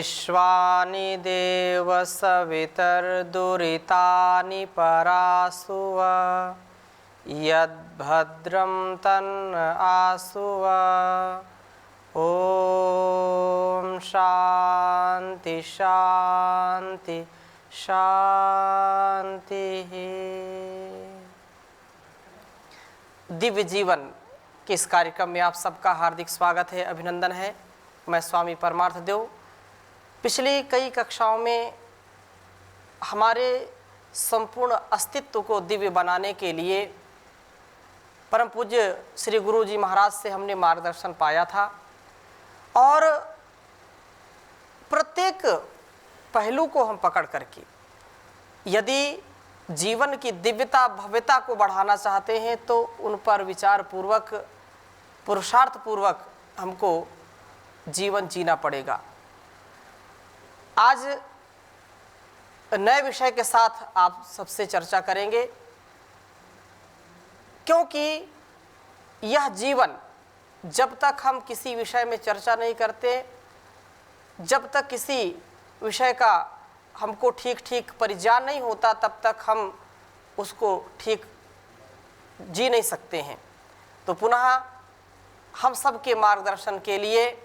विश्वानि देव सवितर्दुरितानि परासुव यद्भद्रं तन्न आसुव। ओम शांति शांति शांति। दिव्य जीवन के इस कार्यक्रम में आप सबका हार्दिक स्वागत है, अभिनंदन है। मैं स्वामी परमार्थ देव। पिछली कई कक्षाओं में हमारे संपूर्ण अस्तित्व को दिव्य बनाने के लिए परम पूज्य श्री गुरु जी महाराज से हमने मार्गदर्शन पाया था और प्रत्येक पहलू को हम पकड़ करके यदि जीवन की दिव्यता भव्यता को बढ़ाना चाहते हैं तो उन पर विचार पूर्वक पुरुषार्थ पूर्वक हमको जीवन जीना पड़ेगा। आज नए विषय के साथ आप सबसे चर्चा करेंगे, क्योंकि यह जीवन जब तक हम किसी विषय में चर्चा नहीं करते, जब तक किसी विषय का हमको ठीक ठीक परिज्ञान नहीं होता, तब तक हम उसको ठीक जी नहीं सकते हैं। तो पुनः हम सबके मार्गदर्शन के लिए,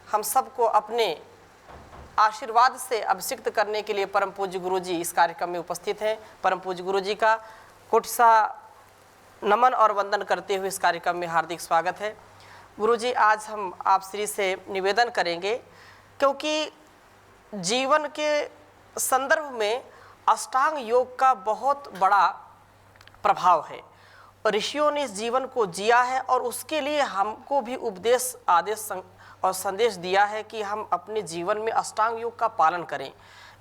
हम सबको अपने आशीर्वाद से अभिषिक्त करने के लिए परम पूज्य गुरु जी इस कार्यक्रम में उपस्थित हैं। परम पूज्य गुरु जी का कोटि सा नमन और वंदन करते हुए इस कार्यक्रम में हार्दिक स्वागत है। गुरु जी, आज हम आप श्री से निवेदन करेंगे, क्योंकि जीवन के संदर्भ में अष्टांग योग का बहुत बड़ा प्रभाव है। ऋषियों ने इस जीवन को जिया है और उसके लिए हमको भी उपदेश, आदेश और संदेश दिया है कि हम अपने जीवन में अष्टांग योग का पालन करें।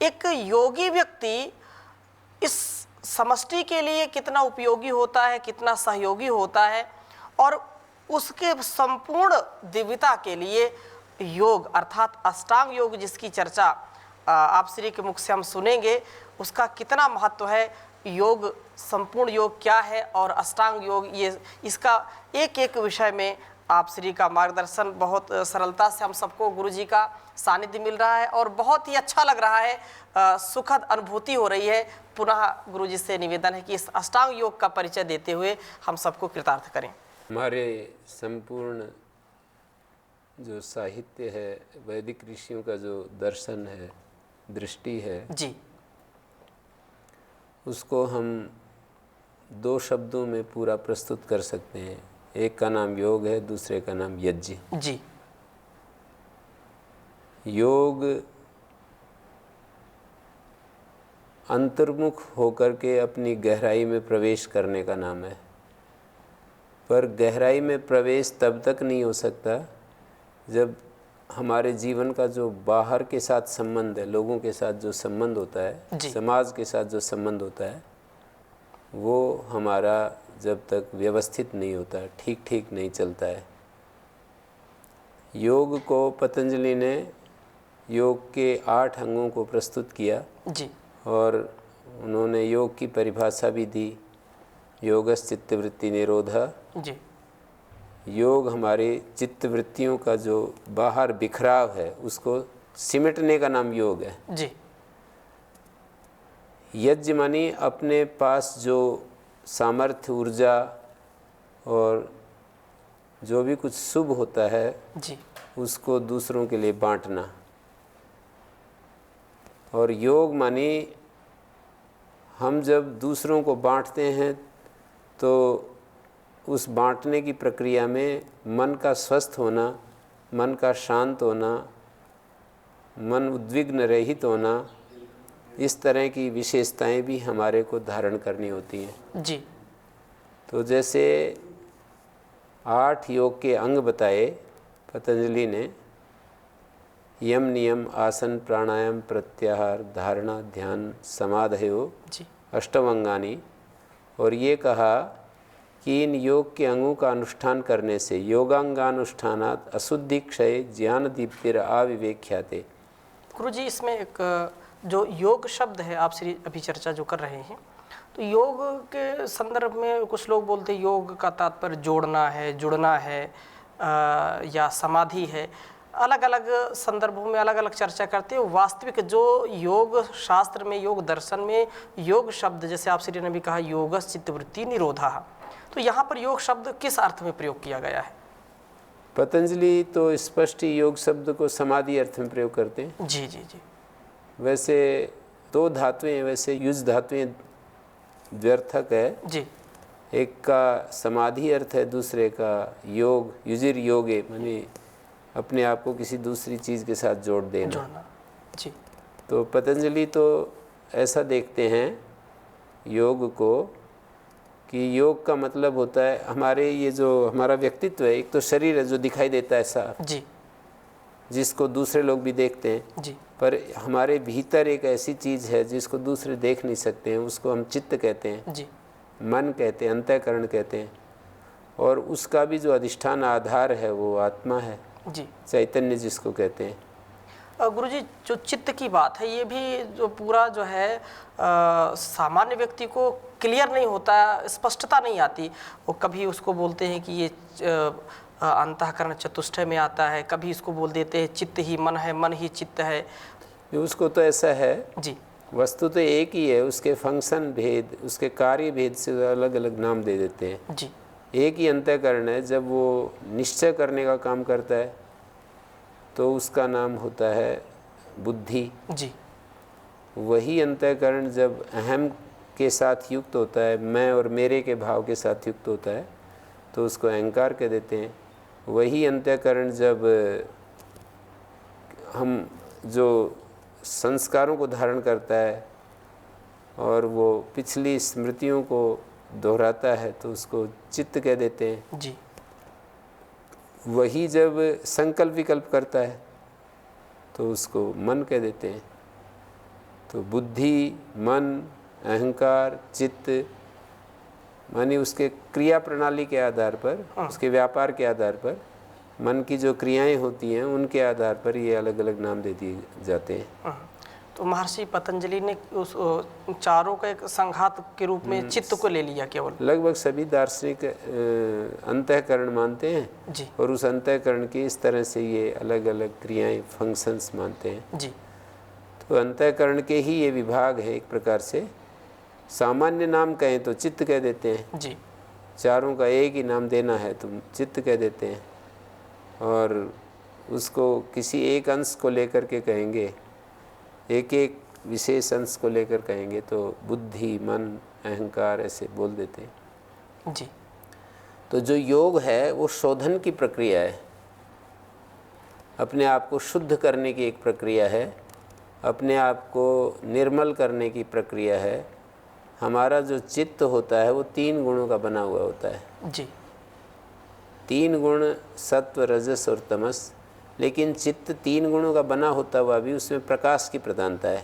एक योगी व्यक्ति इस समष्टि के लिए कितना उपयोगी होता है, कितना सहयोगी होता है, और उसके संपूर्ण दिव्यता के लिए योग अर्थात अष्टांग योग जिसकी चर्चा आप श्री के मुख से हम सुनेंगे, उसका कितना महत्व है, योग संपूर्ण योग क्या है और अष्टांग योग, ये इसका एक एक विषय में आप श्री का मार्गदर्शन बहुत सरलता से हम सबको गुरु जी का सानिध्य मिल रहा है और बहुत ही अच्छा लग रहा है, सुखद अनुभूति हो रही है। पुनः गुरु जी से निवेदन है कि इस अष्टांग योग का परिचय देते हुए हम सबको कृतार्थ करें। हमारे संपूर्ण जो साहित्य है, वैदिक ऋषियों का जो दर्शन है, दृष्टि है जी, उसको हम दो शब्दों में पूरा प्रस्तुत कर सकते हैं। एक का नाम योग है, दूसरे का नाम यज्ञ जी। योग अंतर्मुख होकर के अपनी गहराई में प्रवेश करने का नाम है, पर गहराई में प्रवेश तब तक नहीं हो सकता जब हमारे जीवन का जो बाहर के साथ संबंध है, लोगों के साथ जो संबंध होता है, समाज के साथ जो संबंध होता है, वो हमारा जब तक व्यवस्थित नहीं होता, ठीक ठीक नहीं चलता है। योग को पतंजलि ने योग के 8 अंगों को प्रस्तुत किया जी, और उन्होंने योग की परिभाषा भी दी, योगस् चित्तवृत्ति निरोधः जी। योग हमारे चित्तवृत्तियों का जो बाहर बिखराव है उसको सिमटने का नाम योग है जी। यज्ञ मानी अपने पास जो सामर्थ्य, ऊर्जा और जो भी कुछ शुभ होता है जी, उसको दूसरों के लिए बांटना। और योग मानी हम जब दूसरों को बांटते हैं तो उस बांटने की प्रक्रिया में मन का स्वस्थ होना, मन का शांत होना, मन उद्विग्न रहित होना, इस तरह की विशेषताएं भी हमारे को धारण करनी होती हैं जी। तो जैसे 8 योग के अंग बताए पतंजलि ने, यम नियम आसन प्राणायाम प्रत्याहार धारणा ध्यान समाधयो अष्टमंगानी, और ये कहा कि इन योग के अंगों का अनुष्ठान करने से योगांगानुष्ठानात् अशुद्धि क्षय ज्ञान दीप्तिर आविवेख्याते। गुरु जी, इसमें एक जो योग शब्द है आप श्री अभी चर्चा जो कर रहे हैं, तो योग के संदर्भ में कुछ लोग बोलते हैं योग का तात्पर्य जोड़ना है, जुड़ना है या समाधि है। अलग अलग संदर्भों में अलग अलग चर्चा करते हैं। वास्तविक जो योग शास्त्र में, योग दर्शन में योग शब्द, जैसे आप श्री ने भी कहा योगस् चित्तवृत्ति निरोधा, तो यहाँ पर योग शब्द किस अर्थ में प्रयोग किया गया है? पतंजलि तो स्पष्ट ही योग शब्द को समाधि अर्थ में प्रयोग करते हैं। जी जी जी। वैसे दो धातुएं, वैसे युज धातुएं व्यर्थक है। जी। एक का समाधि अर्थ है, दूसरे का योग, युजिर योगे, माने अपने आप को किसी दूसरी चीज़ के साथ जोड़ना। जी। तो पतंजलि तो ऐसा देखते हैं योग को कि योग का मतलब होता है हमारे ये जो हमारा व्यक्तित्व है, एक तो शरीर है जो दिखाई देता है साफ, जी, जिसको दूसरे लोग भी देखते हैं। जी। पर हमारे भीतर एक ऐसी चीज़ है जिसको दूसरे देख नहीं सकते हैं, उसको हम चित्त कहते हैं, जी। मन कहते हैं, अंतःकरण कहते हैं। और उसका भी जो अधिष्ठान आधार है वो आत्मा है, जी, चैतन्य जिसको कहते हैं। गुरुजी, जो चित्त की बात है, ये भी जो पूरा जो है सामान्य व्यक्ति को क्लियर नहीं होता, स्पष्टता नहीं आती। वो कभी उसको बोलते हैं कि ये अंतःकरण चतुष्टय में आता है, कभी इसको बोल देते हैं चित्त ही मन है, मन ही चित्त है। उसको तो ऐसा है जी, वस्तु तो एक ही है, उसके फंक्शन भेद, उसके कार्य भेद से अलग अलग नाम दे देते हैं। जी। एक ही अंतःकरण है, जब वो निश्चय करने का काम करता है तो उसका नाम होता है बुद्धि। जी। वही अंतःकरण जब अहम के साथ युक्त होता है, मैं और मेरे के भाव के साथ युक्त होता है, तो उसको अहंकार कह देते हैं। वही अंतःकरण जब हम जो संस्कारों को धारण करता है और वो पिछली स्मृतियों को दोहराता है, तो उसको चित्त कह देते हैं। जी। वही जब संकल्प विकल्प करता है तो उसको मन कह देते हैं। तो बुद्धि, मन, अहंकार, चित्त, मानी उसके क्रिया प्रणाली के आधार पर, उसके व्यापार के आधार पर, मन की जो क्रियाएं होती हैं उनके आधार पर ये अलग अलग नाम दे दिए जाते हैं। तो महर्षि पतंजलि ने उस चारों का एक संघात के रूप में चित्त को ले लिया केवल। लगभग सभी दार्शनिक अंतःकरण मानते हैं। जी। और उस अंतःकरण की इस तरह से ये अलग अलग क्रियाएं, फंक्शंस मानते हैं। जी। तो अंतःकरण के ही ये विभाग है एक प्रकार से। सामान्य नाम कहें तो चित्त कह देते हैं। जी। चारों का एक ही नाम देना है तो चित्त कह देते हैं, और उसको किसी एक अंश को लेकर के कहेंगे, एक एक विशेष अंश को लेकर कहेंगे तो बुद्धि, मन, अहंकार ऐसे बोल देते हैं। जी। तो जो योग है वो शोधन की प्रक्रिया है, अपने आप को शुद्ध करने की एक प्रक्रिया है, अपने आप को निर्मल करने की प्रक्रिया है। हमारा जो चित्त होता है वो 3 गुणों का बना हुआ होता है। जी। 3 गुण, सत्व, रजस और तमस। लेकिन चित्त 3 गुणों का बना होता हुआ भी उसमें प्रकाश की प्रधानता है,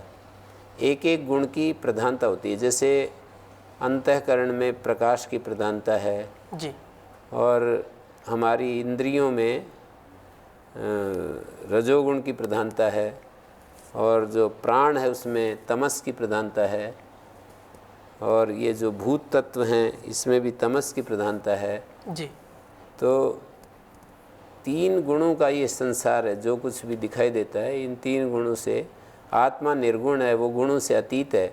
एक एक गुण की प्रधानता होती है। जैसे अंतःकरण में प्रकाश की प्रधानता है। जी। और हमारी इंद्रियों में रजोगुण की प्रधानता है, और जो प्राण है उसमें तमस की प्रधानता है, और ये जो भूत तत्व हैं इसमें भी तमस की प्रधानता है। जी। तो 3 गुणों का ये संसार है, जो कुछ भी दिखाई देता है इन 3 गुणों से। आत्मा निर्गुण है, वो गुणों से अतीत है,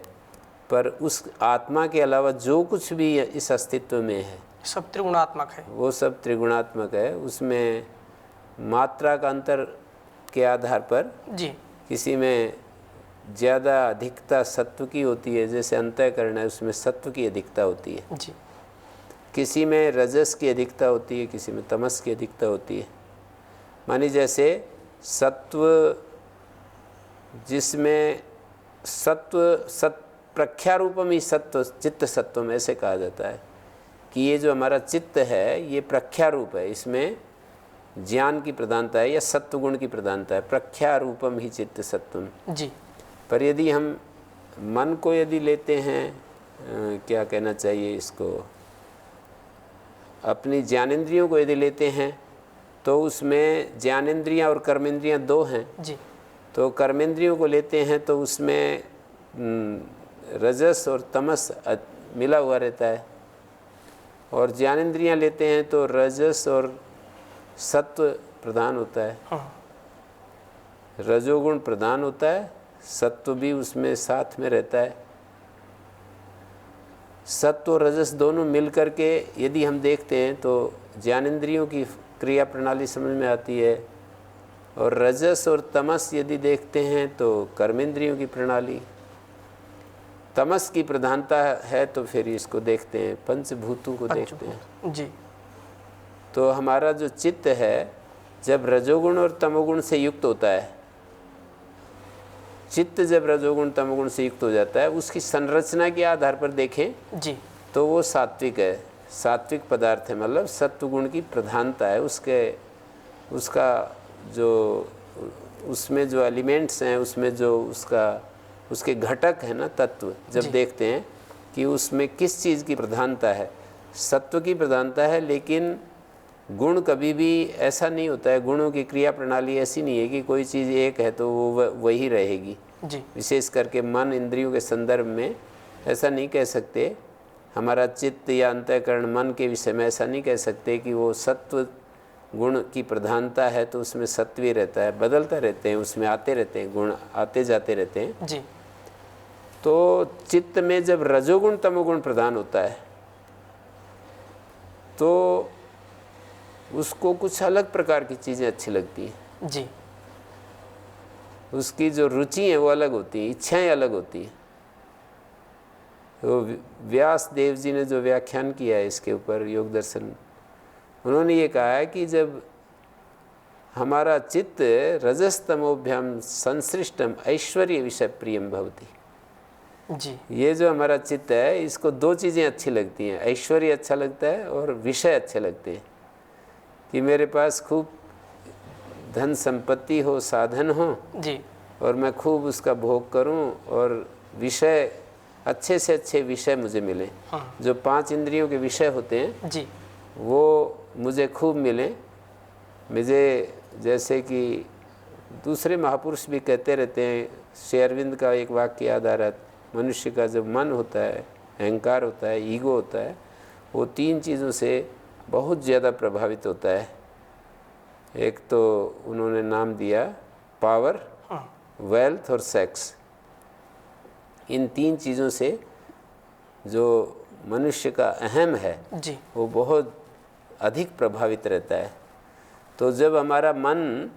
पर उस आत्मा के अलावा जो कुछ भी इस अस्तित्व में है सब त्रिगुणात्मक है, वो सब त्रिगुणात्मक है। उसमें मात्रा का अंतर के आधार पर जी, किसी में ज़्यादा अधिकता सत्व की होती है, जैसे अंतःकरण है उसमें सत्व की अधिकता होती है। जी। किसी में रजस की अधिकता होती है, किसी में तमस की अधिकता होती है। मानी जैसे सत्व, जिसमें सत्व प्रख्यारूपम ही सत्व चित्त सत्वम ऐसे कहा जाता है कि ये जो हमारा चित्त है ये प्रख्यारूप है, इसमें ज्ञान की प्रधानता है या सत्वगुण की प्रधानता है। प्रख्यारूपम ही चित्त सत्वम। जी। पर यदि हम मन को यदि लेते हैं, क्या कहना चाहिए इसको, अपनी ज्ञानेंद्रियों को यदि लेते हैं तो उसमें ज्ञानेंद्रियां और कर्मेंद्रियां 2 हैं। जी। तो कर्मेंद्रियों को लेते हैं तो उसमें रजस और तमस मिला हुआ रहता है, और ज्ञानेंद्रियां लेते हैं तो रजस और सत्व प्रधान होता है। हाँ। रजोगुण प्रधान होता है, सत्व भी उसमें साथ में रहता है। सत्व और रजस दोनों मिल करके यदि हम देखते हैं तो ज्ञानेंद्रियों की क्रिया प्रणाली समझ में आती है, और रजस और तमस यदि देखते हैं तो कर्मेंद्रियों की प्रणाली। तमस की प्रधानता है तो फिर इसको देखते हैं, पंचभूतों को देखते हैं जी। तो हमारा जो चित्त है जब रजोगुण और तमोगुण से युक्त होता है, चित्त जब रजोगुण तमोगुण से युक्त हो जाता है, उसकी संरचना के आधार पर देखें जी तो वो सात्विक है, सात्विक पदार्थ है, मतलब सत्वगुण की प्रधानता है। उसका जो उसमें जो एलिमेंट्स हैं, उसमें जो उसके घटक है ना, तत्व जब देखते हैं कि उसमें किस चीज़ की प्रधानता है, सत्व की प्रधानता है। लेकिन गुण कभी भी ऐसा नहीं होता है, गुणों की क्रिया प्रणाली ऐसी नहीं है कि कोई चीज़ एक है तो वो वही रहेगी जी। विशेष करके मन इंद्रियों के संदर्भ में ऐसा नहीं कह सकते। हमारा चित्त या अंतःकरण मन के विषय में ऐसा नहीं कह सकते कि वो सत्व गुण की प्रधानता है तो उसमें सत्व ही रहता है, बदलता रहते हैं, उसमें आते रहते हैं, गुण आते जाते रहते हैं जी। तो चित्त में जब रजोगुण तमोगुण प्रधान होता है तो उसको कुछ अलग प्रकार की चीज़ें अच्छी लगती हैं जी। उसकी जो रुचि है वो अलग होती है, इच्छाएं अलग होती हैं। तो व्यास देव जी ने जो व्याख्यान किया है इसके ऊपर योग दर्शन, उन्होंने ये कहा है कि जब हमारा चित्त रजस्तमोभ्याम संसृष्टम ऐश्वर्य विषय प्रियम भवति, जी। ये जो हमारा चित्त है इसको दो चीज़ें अच्छी लगती हैं, ऐश्वर्य अच्छा लगता है और विषय अच्छे लगते हैं कि मेरे पास खूब धन संपत्ति हो, साधन हो जी। और मैं खूब उसका भोग करूं और विषय अच्छे से अच्छे विषय मुझे मिले। हाँ। जो 5 इंद्रियों के विषय होते हैं जी। वो मुझे खूब मिले। मुझे जैसे कि दूसरे महापुरुष भी कहते रहते हैं, श्री अरविंद का एक वाक्य याद आ रहा है, मनुष्य का जब मन होता है, अहंकार होता है, ईगो होता है, वो 3 चीज़ों से बहुत ज़्यादा प्रभावित होता है। एक तो उन्होंने नाम दिया पावर, वेल्थ और सेक्स। इन 3 चीज़ों से जो मनुष्य का अहम है जी। वो बहुत अधिक प्रभावित रहता है। तो जब हमारा मन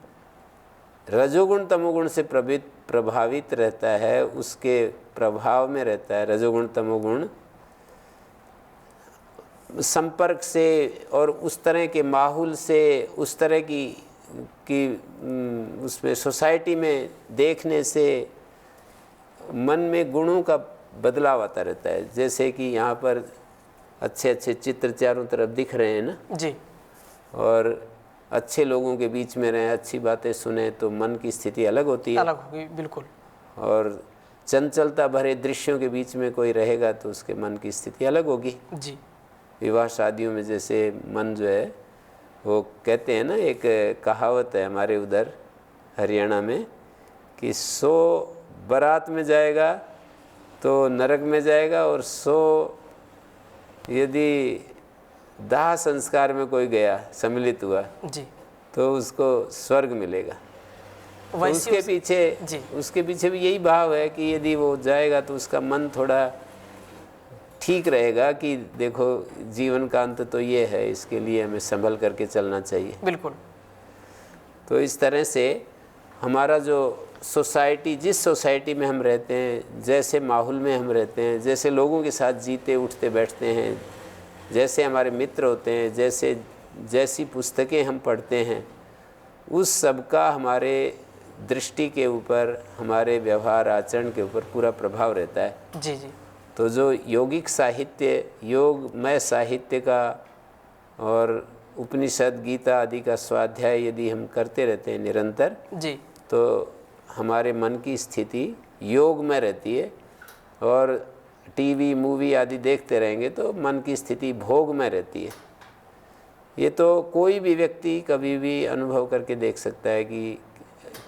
रजोगुण तमोगुण से प्रभावित रहता है, उसके प्रभाव में रहता है, रजोगुण तमोगुण संपर्क से और उस तरह के माहौल से, उस तरह की उसमें सोसाइटी में देखने से मन में गुणों का बदलाव आता रहता है। जैसे कि यहाँ पर अच्छे अच्छे चित्र चारों तरफ दिख रहे हैं ना जी। और अच्छे लोगों के बीच में रहें, अच्छी बातें सुने तो मन की स्थिति अलग होती है, अलग होगी बिल्कुल। और चंचलता भरे दृश्यों के बीच में कोई रहेगा तो उसके मन की स्थिति अलग होगी। जी। विवाह शादियों में जैसे मन जो है वो कहते हैं ना, एक कहावत है हमारे उधर हरियाणा में कि 100 बारात में जाएगा तो नरक में जाएगा और 100 यदि दाह संस्कार में कोई गया, सम्मिलित हुआ, जी। तो उसको स्वर्ग मिलेगा। तो जी। उसके पीछे भी यही भाव है कि यदि वो जाएगा तो उसका मन थोड़ा ठीक रहेगा कि देखो जीवन का अंत तो ये है, इसके लिए हमें संभल करके चलना चाहिए। बिल्कुल। तो इस तरह से हमारा जो सोसाइटी, जिस सोसाइटी में हम रहते हैं, जैसे माहौल में हम रहते हैं, जैसे लोगों के साथ जीते उठते बैठते हैं, जैसे हमारे मित्र होते हैं, जैसी पुस्तकें हम पढ़ते हैं, उस सब का हमारे दृष्टि के ऊपर, हमारे व्यवहार आचरण के ऊपर पूरा प्रभाव रहता है। जी जी। तो जो यौगिक साहित्य, योगमय साहित्य का और उपनिषद गीता आदि का स्वाध्याय यदि हम करते रहते हैं निरंतर जी, तो हमारे मन की स्थिति योग में रहती है, और टीवी मूवी आदि देखते रहेंगे तो मन की स्थिति भोग में रहती है। ये तो कोई भी व्यक्ति कभी भी अनुभव करके देख सकता है कि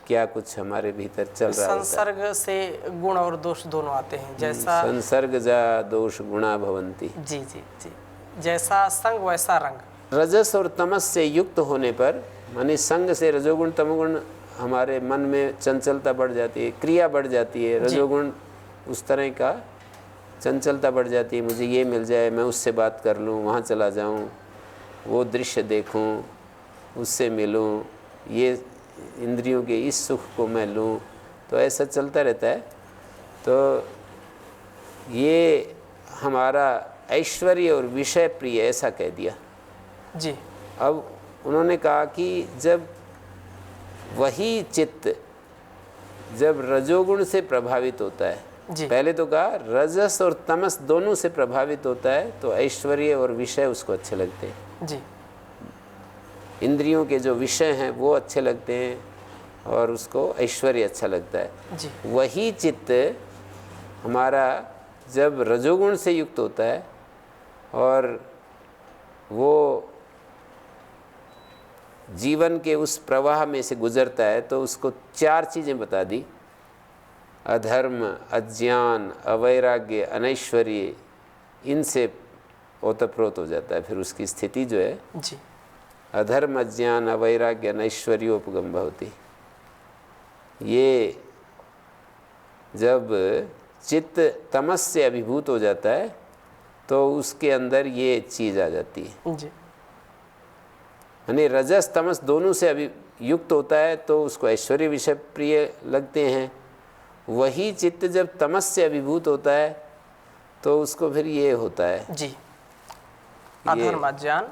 क्या कुछ हमारे भीतर चल रहा है। संसर्ग से गुण और दोष दोनों आते हैं, जैसा संसर्ग जा दोष गुणा भवंती। जी जी जी, जैसा संग वैसा रंग। रजस और तमस से युक्त होने पर, माने संग से रजोगुण तमोगुण हमारे मन में चंचलता बढ़ जाती है, क्रिया बढ़ जाती है। रजोगुण उस तरह का चंचलता बढ़ जाती है, मुझे ये मिल जाए, मैं उससे बात कर लूँ, वहाँ चला जाऊँ, वो दृश्य देखूँ, उससे मिलूँ, ये इंद्रियों के इस सुख को मैं लूँ, तो ऐसा चलता रहता है। तो ये हमारा ऐश्वर्य और विषय प्रिय, ऐसा कह दिया जी। अब उन्होंने कहा कि जब वही चित्त जब रजोगुण से प्रभावित होता है, जी। पहले तो कहा रजस और तमस दोनों से प्रभावित होता है, तो ऐश्वर्य और विषय उसको अच्छे लगते हैं। जी। इंद्रियों के जो विषय हैं वो अच्छे लगते हैं और उसको ऐश्वर्य अच्छा लगता है। जी। वही चित्त हमारा जब रजोगुण से युक्त होता है और वो जीवन के उस प्रवाह में से गुजरता है, तो उसको 4 चीज़ें बता दी, अधर्म, अज्ञान, अवैराग्य, अनैश्वर्य, इनसे ओतप्रोत हो जाता है। फिर उसकी स्थिति जो है जी। अधर्म, अज्ञान, अवैराग्य, अनैश्वर्योपगम भवति। ये जब चित्त तमस से अभिभूत हो जाता है तो उसके अंदर ये चीज़ आ जाती है। जी। यानी रजस तमस दोनों से अभी युक्त होता है तो उसको ऐश्वर्य विषय प्रिय लगते हैं। वही चित्त जब तमस से अभिभूत होता है तो उसको फिर ये होता है जी। अधर्म, अज्ञान,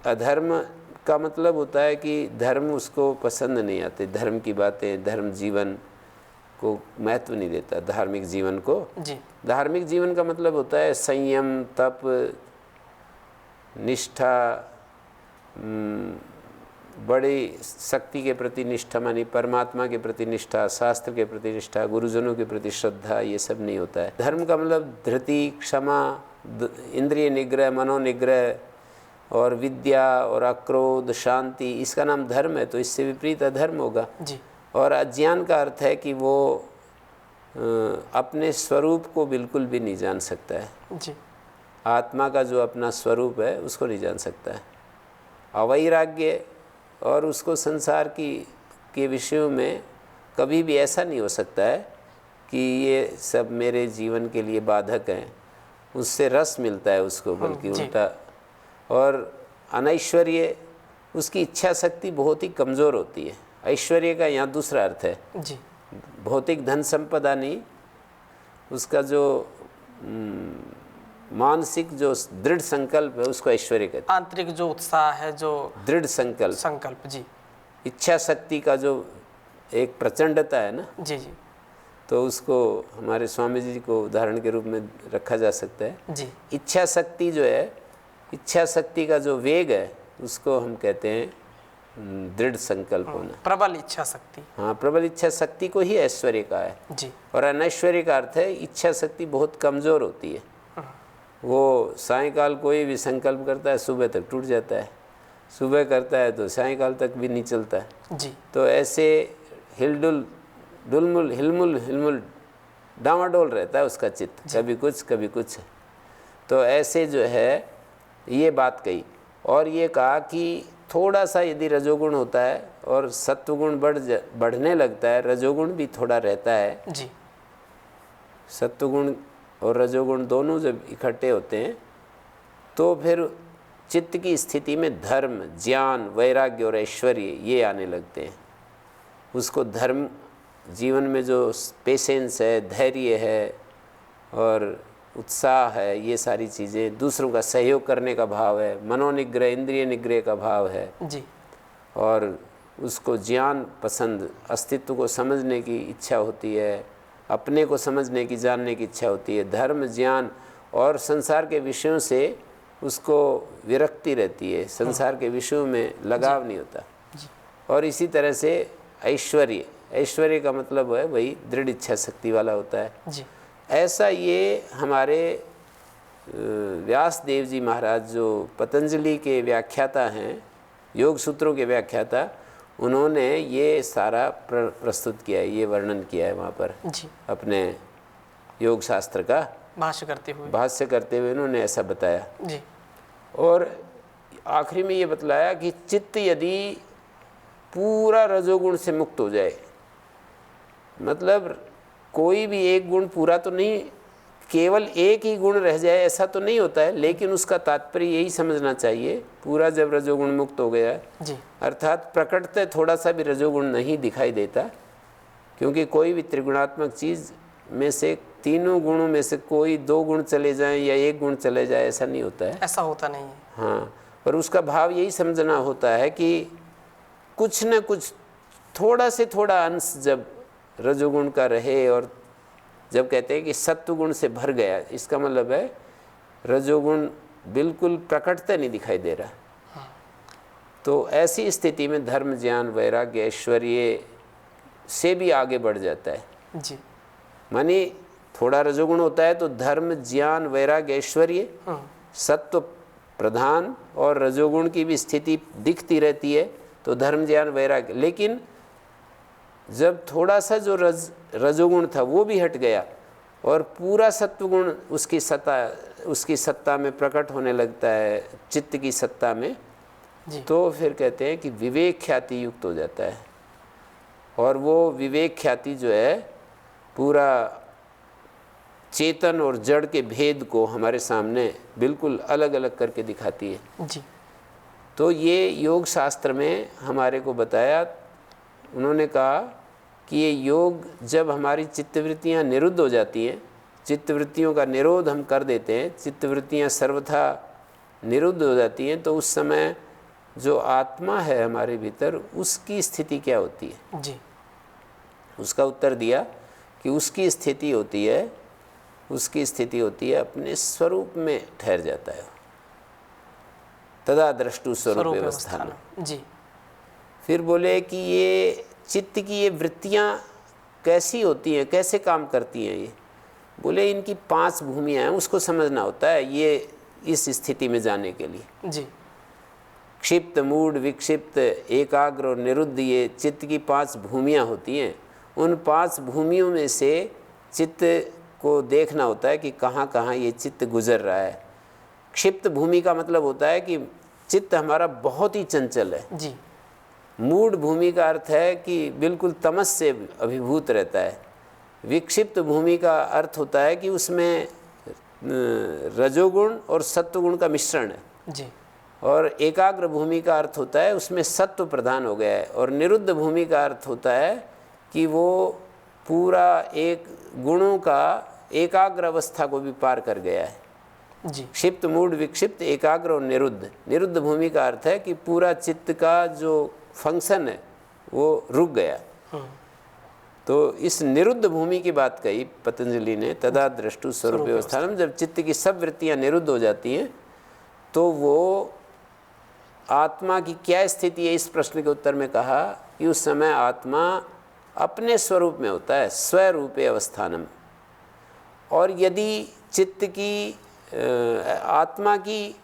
अधर्म का मतलब होता है कि धर्म उसको पसंद नहीं आते, धर्म की बातें, धर्म जीवन को महत्व नहीं देता, धार्मिक जीवन को। जी। धार्मिक जीवन का मतलब होता है संयम, तप, निष्ठा, बड़ी शक्ति के प्रति निष्ठा, मानी परमात्मा के प्रति निष्ठा, शास्त्र के प्रति निष्ठा, गुरुजनों के प्रति श्रद्धा, ये सब नहीं होता है। धर्म का मतलब धृति, क्षमा, इंद्रिय निग्रह, मनोनिग्रह और विद्या और अक्रोध, शांति, इसका नाम धर्म है। तो इससे विपरीत अधर्म होगा। जी। और अज्ञान का अर्थ है कि वो अपने स्वरूप को बिल्कुल भी नहीं जान सकता है। जी। आत्मा का जो अपना स्वरूप है उसको नहीं जान सकता है। अवैराग्य, और उसको संसार के विषयों में कभी भी ऐसा नहीं हो सकता है कि ये सब मेरे जीवन के लिए बाधक हैं, उससे रस मिलता है उसको, बल्कि उल्टा। और अनैश्वर्य, उसकी इच्छा शक्ति बहुत ही कमज़ोर होती है। ऐश्वर्य का यहाँ दूसरा अर्थ है जी। भौतिक धन संपदा नहीं, उसका जो मानसिक जो दृढ़ संकल्प है उसको ऐश्वर्य कहते हैं। आंतरिक जो उत्साह है, जो दृढ़ संकल्प, जी। इच्छा शक्ति का जो एक प्रचंडता है ना, जी। जी। तो उसको हमारे स्वामी जी को उदाहरण के रूप में रखा जा सकता है। जी। इच्छा शक्ति जो है, इच्छा शक्ति का जो वेग है उसको हम कहते हैं दृढ़ संकल्प होना, प्रबल इच्छा शक्ति। हाँ, प्रबल इच्छा शक्ति को ही ऐश्वर्य का है। जी। और अनैश्वर्य का अर्थ है इच्छा शक्ति बहुत कमज़ोर होती है। वो सायंकाल कोई भी संकल्प करता है सुबह तक टूट जाता है, सुबह करता है तो सायंकाल तक भी नहीं चलता है। जी। तो ऐसे हिलमुल डामाडोल रहता है उसका चित्त, कभी कुछ कभी कुछ। तो ऐसे जो है ये बात कही। और ये कहा कि थोड़ा सा यदि रजोगुण होता है और सत्वगुण बढ़ने लगता है, रजोगुण भी थोड़ा रहता है। जी। सत्वगुण और रजोगुण दोनों जब इकट्ठे होते हैं तो फिर चित्त की स्थिति में धर्म, ज्ञान, वैराग्य और ऐश्वर्य ये आने लगते हैं। उसको धर्म, जीवन में जो पेशेंस है, धैर्य है और उत्साह है, ये सारी चीज़ें, दूसरों का सहयोग करने का भाव है, मनोनिग्रह, इंद्रिय निग्रह का भाव है। जी। और उसको ज्ञान पसंद, अस्तित्व को समझने की इच्छा होती है, अपने को समझने की, जानने की इच्छा होती है। धर्म, ज्ञान और संसार के विषयों से उसको विरक्ति रहती है, संसार के विषयों में लगाव नहीं होता। और इसी तरह से ऐश्वर्य, ऐश्वर्य का मतलब है वही दृढ़ इच्छा शक्ति वाला होता है। जी। ऐसा ये हमारे व्यास देव जी महाराज जो पतंजलि के व्याख्याता हैं, योग सूत्रों के व्याख्याता, उन्होंने ये सारा प्रस्तुत किया है, ये वर्णन किया है वहाँ पर। जी। अपने योग शास्त्र का भाष्य करते हुए उन्होंने ऐसा बताया। जी। और आखिरी में ये बतलाया कि चित्त यदि पूरा रजोगुण से मुक्त हो जाए। मतलब कोई भी एक गुण पूरा तो नहीं, केवल एक ही गुण रह जाए ऐसा तो नहीं होता है, लेकिन उसका तात्पर्य यही समझना चाहिए पूरा जब रजोगुण मुक्त हो गया जी। अर्थात प्रकटतः थोड़ा सा भी रजोगुण नहीं दिखाई देता, क्योंकि कोई भी त्रिगुणात्मक चीज़ में से तीनों गुणों में से कोई 2 गुण चले जाएं या 1 गुण चले जाए ऐसा नहीं होता है। ऐसा होता नहीं है। हाँ, पर उसका भाव यही समझना होता है कि कुछ न कुछ थोड़ा से थोड़ा अंश जब रजोगुण का रहे, और जब कहते हैं कि सत्वगुण से भर गया, इसका मतलब है रजोगुण बिल्कुल प्रकटता नहीं दिखाई दे रहा। तो ऐसी स्थिति में धर्म, ज्ञान, वैराग्य, ऐश्वर्य से भी आगे बढ़ जाता है जी। मानी थोड़ा रजोगुण होता है तो धर्म, ज्ञान, वैराग्य, ऐश्वर्य, सत्व प्रधान और रजोगुण की भी स्थिति दिखती रहती है, तो धर्म, ज्ञान, वैराग्य। लेकिन जब थोड़ा सा जो रजोगुण था वो भी हट गया और पूरा सत्वगुण उसकी सत्ता में प्रकट होने लगता है, चित्त की सत्ता में जी। तो फिर कहते हैं कि विवेक ख्याति युक्त हो जाता है। और वो विवेक ख्याति जो है पूरा चेतन और जड़ के भेद को हमारे सामने बिल्कुल अलग अलग करके दिखाती है जी। तो ये योग शास्त्र में हमारे को बताया। उन्होंने कहा कि ये योग जब हमारी चित्तवृत्तियाँ निरुद्ध हो जाती हैं, चित्तवृत्तियों का निरोध हम कर देते हैं, चित्तवृत्तियाँ सर्वथा निरुद्ध हो जाती हैं, तो उस समय जो आत्मा है हमारे भीतर उसकी स्थिति क्या होती है जी। उसका उत्तर दिया कि उसकी स्थिति होती है अपने स्वरूप में ठहर जाता है, तदा द्रष्टु स्वरूप अवस्थान। जी। फिर बोले कि ये चित्त की ये वृत्तियाँ कैसी होती हैं, कैसे काम करती हैं ये। बोले इनकी 5 भूमियाँ हैं, उसको समझना होता है ये इस स्थिति में जाने के लिए। जी। क्षिप्त, मूढ़, विक्षिप्त, एकाग्र और निरुद्ध, ये चित्त की 5 भूमियाँ होती हैं। उन 5 भूमियों में से चित्त को देखना होता है कि कहाँ कहाँ ये चित्त गुजर रहा है। क्षिप्त भूमि का मतलब होता है कि चित्त हमारा बहुत ही चंचल है। जी। मूढ़ भूमि का अर्थ है कि बिल्कुल तमस से अभिभूत रहता है। विक्षिप्त भूमि का अर्थ होता है कि उसमें रजोगुण और सत्वगुण का मिश्रण है। जी। और एकाग्र भूमि का अर्थ होता है उसमें सत्व प्रधान हो गया है। और निरुद्ध भूमि का अर्थ होता है कि वो पूरा एक गुणों का एकाग्र अवस्था को भी पार कर गया है। जी। क्षिप्त, मूढ़, विक्षिप्त, एकाग्र और निरुद्ध। निरुद्ध भूमि का अर्थ है कि पूरा चित्त का जो फंक्शन है वो रुक गया। तो इस निरुद्ध भूमि की बात कही पतंजलि ने, तदा द्रष्टु स्वरूप अवस्थानम। जब चित्त की सब वृत्तियाँ निरुद्ध हो जाती हैं तो वो आत्मा की क्या स्थिति है, इस प्रश्न के उत्तर में कहा कि उस समय आत्मा अपने स्वरूप में होता है, स्वरूपे अवस्थानम। और यदि चित्त की आत्मा की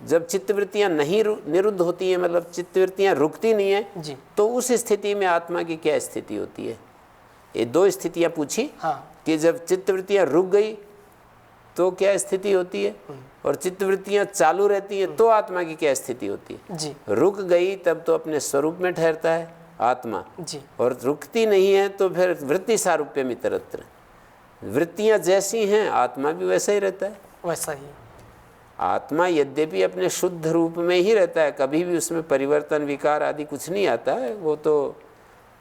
जब चित्तवृत्तियाँ नहीं निरुद्ध होती हैं, मतलब चित्तवृत्तियाँ रुकती नहीं है जी। तो उस स्थिति में आत्मा की क्या स्थिति होती है। ये 2 स्थितियाँ पूछी। हाँ। कि जब चित्तवृत्तियाँ रुक गई तो क्या स्थिति होती है, और चित्तवृत्तियाँ चालू रहती हैं तो आत्मा की क्या स्थिति होती है। जी। रुक गई तब तो अपने स्वरूप में ठहरता है आत्मा, जी। और रुकती नहीं है तो फिर वृत्ति सारूप्य मितरत्र। वृत्तियाँ जैसी हैं आत्मा भी वैसा ही रहता है। वैसा ही आत्मा यद्यपि अपने शुद्ध रूप में ही रहता है, कभी भी उसमें परिवर्तन, विकार आदि कुछ नहीं आता है। वो तो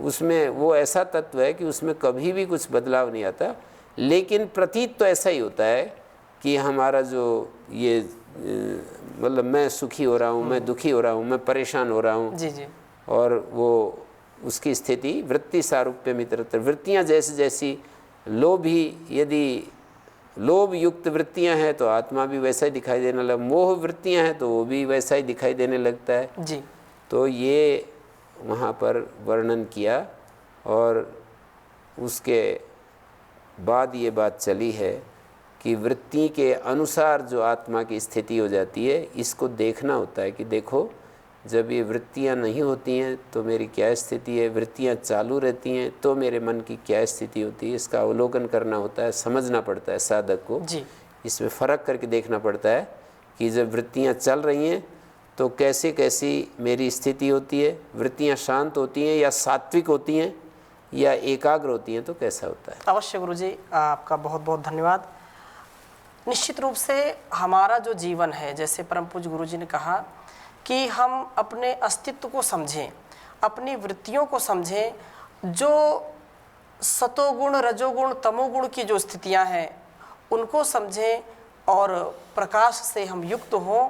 उसमें वो ऐसा तत्व है कि उसमें कभी भी कुछ बदलाव नहीं आता। लेकिन प्रतीत तो ऐसा ही होता है कि हमारा जो ये मतलब मैं सुखी हो रहा हूँ, मैं दुखी हो रहा हूँ, मैं परेशान हो रहा हूँ। जी। जी। और वो उसकी स्थिति वृत्ति सारूप्य मित्रत्र। वृत्तियाँ जैसी जैसी लोभी, यदि लोभ युक्त वृत्तियां हैं तो आत्मा भी वैसा ही दिखाई देने लगा। मोह वृत्तियां हैं तो वो भी वैसा ही दिखाई देने लगता है। जी। तो ये वहाँ पर वर्णन किया और उसके बाद ये बात चली है कि वृत्ति के अनुसार जो आत्मा की स्थिति हो जाती है, इसको देखना होता है कि देखो जब ये वृत्तियाँ नहीं होती हैं तो मेरी क्या स्थिति है, वृत्तियाँ चालू रहती हैं तो मेरे मन की क्या स्थिति होती है। इसका अवलोकन करना होता है, समझना पड़ता है साधक को। जी। इसमें फ़र्क करके देखना पड़ता है कि जब वृत्तियाँ चल रही हैं तो कैसे कैसी मेरी स्थिति होती है, वृत्तियाँ शांत होती हैं या सात्विक होती हैं या एकाग्र होती हैं, तो कैसा होता है? अवश्य गुरुजी, आपका बहुत बहुत धन्यवाद। निश्चित रूप से हमारा जो जीवन है, जैसे परम पूज्य गुरुजी ने कहा कि हम अपने अस्तित्व को समझें, अपनी वृत्तियों को समझें, जो सतोगुण रजोगुण तमोगुण की जो स्थितियां हैं उनको समझें और प्रकाश से हम युक्त हों।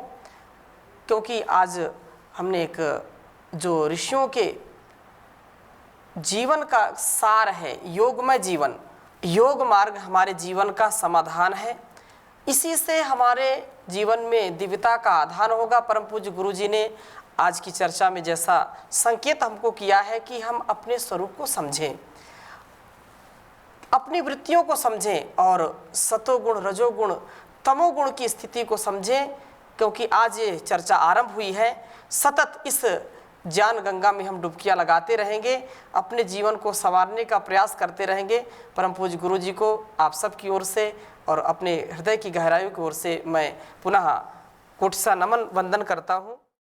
क्योंकि आज हमने एक जो ऋषियों के जीवन का सार है, योगमय जीवन, योग मार्ग हमारे जीवन का समाधान है। इसी से हमारे जीवन में दिव्यता का आधान होगा। परम पूज्य गुरुजी ने आज की चर्चा में जैसा संकेत हमको किया है कि हम अपने स्वरूप को समझें, अपनी वृत्तियों को समझें और सतोगुण रजोगुण तमोगुण की स्थिति को समझें। क्योंकि आज ये चर्चा आरंभ हुई है, सतत इस ज्ञान गंगा में हम डुबकियां लगाते रहेंगे, अपने जीवन को संवारने का प्रयास करते रहेंगे। परम पूज्य गुरु जी को आप सब की ओर से और अपने हृदय की गहराइयों की ओर से मैं पुनः कोटि सा नमन वंदन करता हूँ।